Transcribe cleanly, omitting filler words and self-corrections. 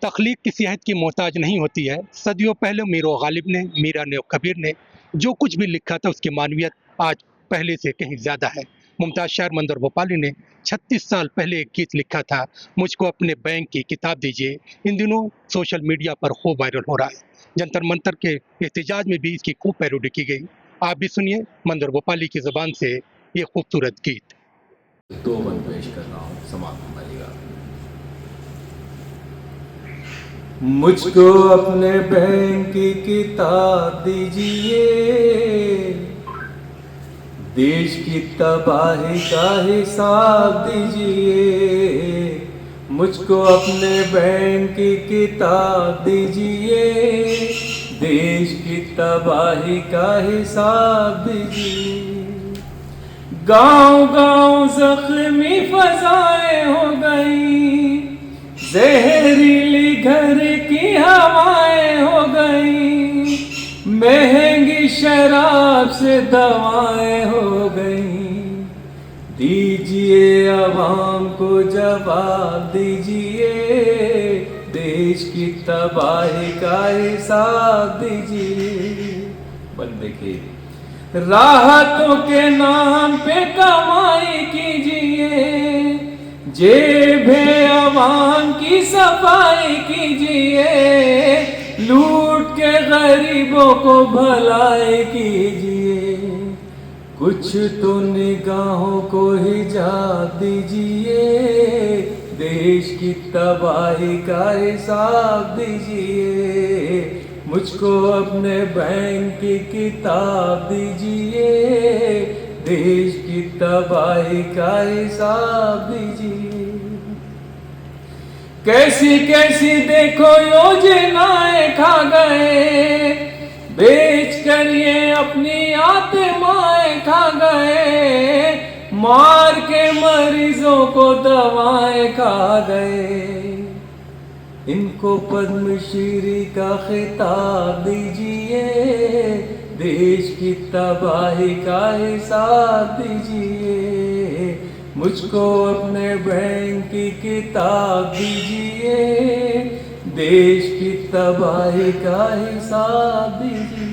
तख्लीक किसी हद की मोहताज नहीं होती है। सदियों पहले मीर गालिब ने, मीरा ने और कबीर ने जो कुछ भी लिखा था उसकी मानवियत आज पहले से कहीं ज़्यादा है। मुमताज़ शायर मंदर भोपाली ने 36 साल पहले एक गीत लिखा था, मुझको अपने बैंक की किताब दीजिए। इन दिनों सोशल मीडिया पर खूब वायरल हो रहा है। जंतर मंतर के एहतजाज में भी इसकी खूब पैरोडी की गई। आप भी सुनिए मंदर भोपाली की ज़बान से ये खूबसूरत गीत। दो बंद पेश कर रहा हूँ, समाप्त करिएगा। मुझको अपने बैंक की किताब दीजिए, देश की तबाही का हिसाब दीजिए। मुझको अपने बैंक की किताब दीजिए, देश की तबाही का हिसाब दीजिए। गांव गांव जख्मी फजाएं हो गई, जहरीली घर की हवाएं हो गई, महंगी शराब से दवाएं हो गई। दीजिए आवाम को जवाब दीजिए, देश की तबाही का हिसाब दीजिए। बंदे के राहतों के नाम पे कमाई कीजिए, जेबें आवाम की सफाई कीजिए, लूट के गरीबों को भलाई कीजिए। कुछ तो निगाहों को हिजाब दीजिए, देश की तबाही का हिसाब दीजिए। मुझको अपने बैंक की किताब दीजिए, देश की तबाही का हिसाब दीजिए। कैसी कैसी देखो योजनाएं खा गए, बेच कर ये अपनी आत्माएं खा गए, मार के मरीजों को दवाएं खा गए। इनको पद्मश्री का खिताब दीजिए, देश की तबाही का हिसाब दीजिए। मुझको अपने बैंक की किताब दीजिए, देश की तबाही का हिसाब दीजिए।